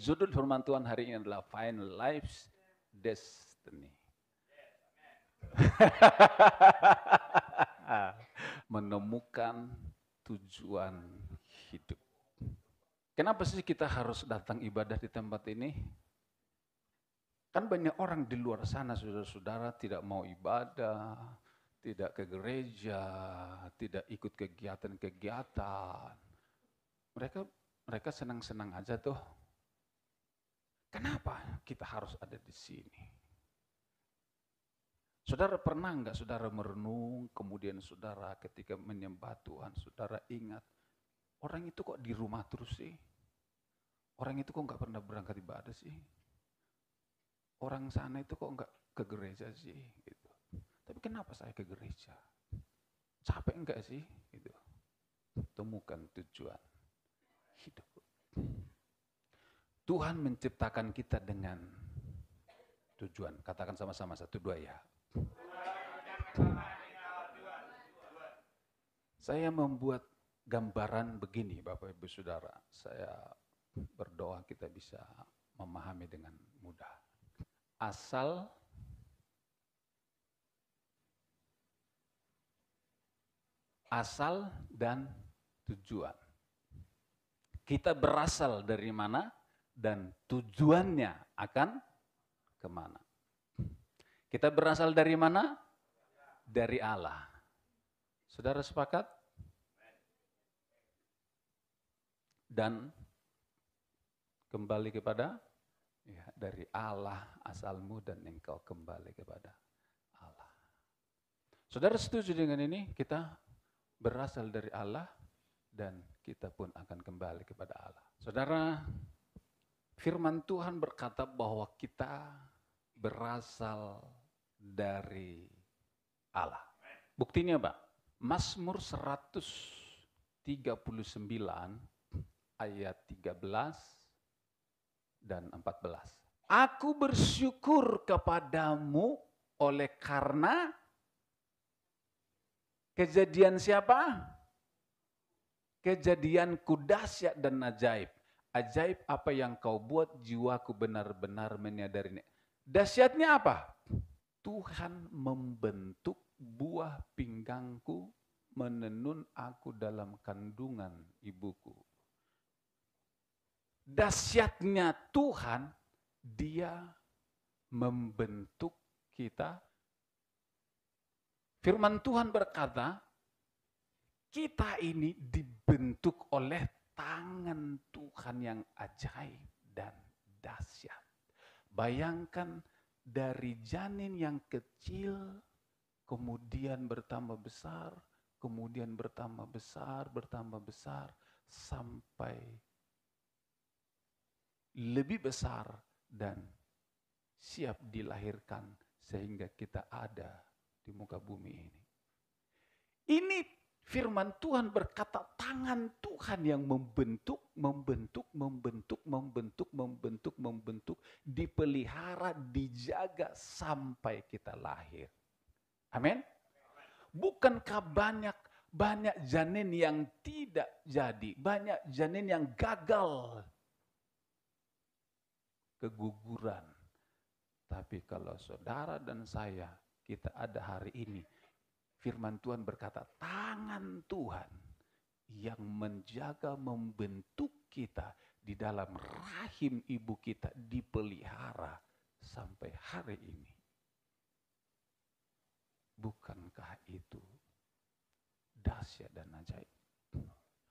Judul firman Tuhan hari ini adalah Find Life's Destiny. Menemukan tujuan hidup. Kenapa sih kita harus datang ibadah di tempat ini? Kan banyak orang di luar sana, saudara-saudara, tidak mau ibadah, tidak ke gereja, tidak ikut kegiatan-kegiatan. Mereka senang-senang aja tuh. Kenapa kita harus ada di sini? Saudara pernah enggak saudara merenung, kemudian saudara ketika menyembah Tuhan, saudara ingat, orang itu kok di rumah terus sih? Orang itu kok enggak pernah berangkat ibadah sih? Orang sana itu kok enggak ke gereja sih? Gitu. Tapi kenapa saya ke gereja? Capek enggak sih? Gitu. Temukan tujuan hidup. Tuhan menciptakan kita dengan tujuan. Katakan sama-sama, 1, 2 ya. Saya membuat gambaran begini Bapak Ibu Saudara. Saya berdoa kita bisa memahami dengan mudah. Asal dan tujuan. Kita berasal dari mana dan tujuannya akan kemana. Kita berasal dari mana? Dari Allah. Saudara sepakat? Dan kembali kepada ya, dari Allah asalmu dan engkau kembali kepada Allah. Saudara setuju dengan ini? Kita berasal dari Allah dan kita pun akan kembali kepada Allah. Saudara, firman Tuhan berkata bahwa kita berasal dari Allah. Buktinya apa? Mazmur 139 ayat 13 dan 14. Aku bersyukur kepadamu oleh karena kejadian siapa? Kejadianku dahsyat dan ajaib. Ajaib apa yang kau buat, jiwaku benar-benar menyadarinya. Dahsyatnya apa? Tuhan membentuk buah pinggangku, menenun aku dalam kandungan ibuku. Dahsyatnya Tuhan, Dia membentuk kita. Firman Tuhan berkata, kita ini dibentuk oleh tangan Tuhan yang ajaib dan dahsyat. Bayangkan dari janin yang kecil, kemudian bertambah besar, kemudian bertambah besar, sampai lebih besar dan siap dilahirkan sehingga kita ada di muka bumi ini. Ini firman Tuhan berkata tangan Tuhan yang membentuk, dipelihara, dijaga sampai kita lahir. Amin. Bukankah banyak janin yang tidak jadi, banyak janin yang gagal, keguguran. Tapi kalau saudara dan saya, kita ada hari ini, firman Tuhan berkata, tangan Tuhan yang menjaga, membentuk kita di dalam rahim ibu kita dipelihara sampai hari ini. Bukankah itu dahsyat dan ajaib?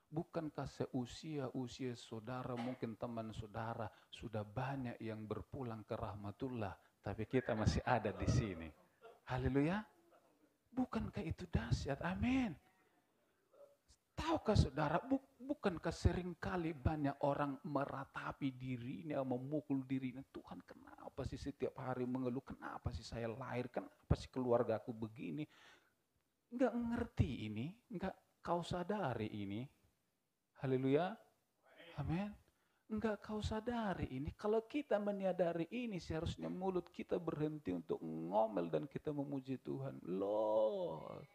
Bukankah seusia saudara, mungkin teman saudara sudah banyak yang berpulang ke rahmatullah, tapi kita masih ada di sini. Haleluya. Bukankah itu dahsyat? Amin. Tahukah saudara, bukankah seringkali banyak orang meratapi dirinya, memukul dirinya. Tuhan, kenapa sih setiap hari mengeluh? Kenapa sih saya lahir? Kenapa sih keluarga aku begini? Enggak ngerti ini, enggak kau sadari ini. Haleluya. Amin. Enggak kau sadari ini. Kalau kita menyadari ini, seharusnya mulut kita berhenti untuk ngomel dan kita memuji Tuhan. Lord,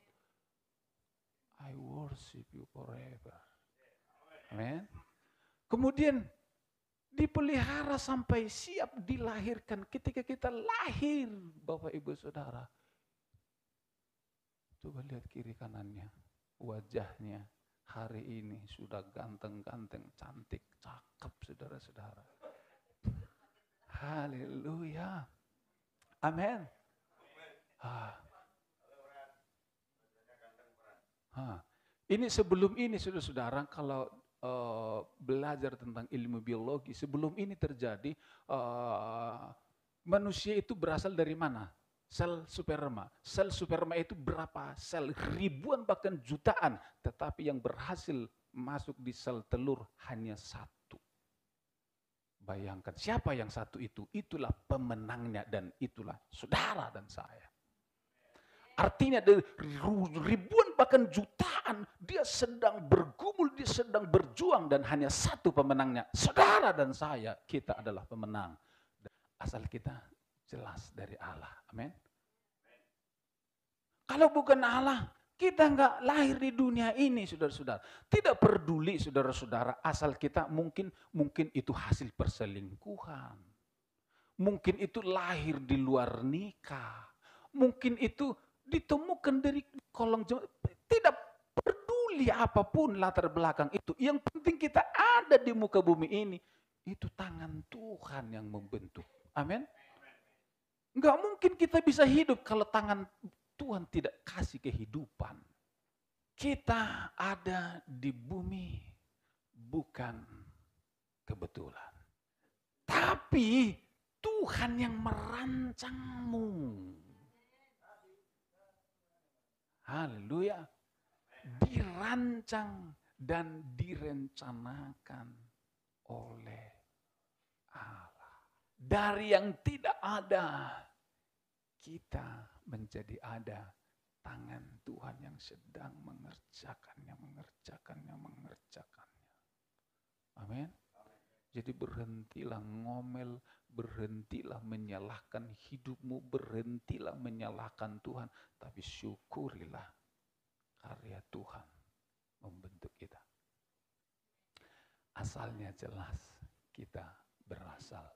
I worship you forever. Amin. Kemudian Dipelihara sampai siap dilahirkan. Ketika kita lahir, Bapak Ibu Saudara. Coba lihat kiri kanannya. Wajahnya hari ini sudah ganteng-ganteng, cantik, cakep saudara-saudara. Haleluya. Amin. Ini sebelum ini saudara-saudara, kalau belajar tentang ilmu biologi, sebelum ini terjadi, manusia itu berasal dari mana? Sel sperma. Sel sperma itu berapa sel? Ribuan bahkan jutaan. Tetapi yang berhasil masuk di sel telur hanya satu. Bayangkan, siapa yang satu itu? Itulah pemenangnya dan itulah saudara dan saya. Artinya dari ribuan bahkan jutaan, dia sedang bergumul, dia sedang berjuang dan hanya satu pemenangnya. Saudara dan saya, kita adalah pemenang. Asal kita jelas dari Allah. Amin. Kalau bukan Allah, kita nggak lahir di dunia ini, saudara-saudara. Tidak peduli, saudara-saudara, asal kita mungkin itu hasil perselingkuhan. Mungkin itu lahir di luar nikah. Mungkin itu ditemukan dari kolong jembatan. Tidak peduli apapun latar belakang itu. Yang penting kita ada di muka bumi ini. Itu tangan Tuhan yang membentuk. Amin. Enggak mungkin kita bisa hidup kalau tangan Tuhan tidak kasih kehidupan. Kita ada di bumi bukan kebetulan. Tapi Tuhan yang merancangmu. Haleluya. Dirancang dan direncanakan oleh Allah. Dari yang tidak ada, kita menjadi ada. Tangan Tuhan yang sedang mengerjakannya. Amin. Jadi berhentilah ngomel, berhentilah menyalahkan hidupmu, berhentilah menyalahkan Tuhan. Tapi syukurilah karya Tuhan membentuk kita. Asalnya jelas, kita berasal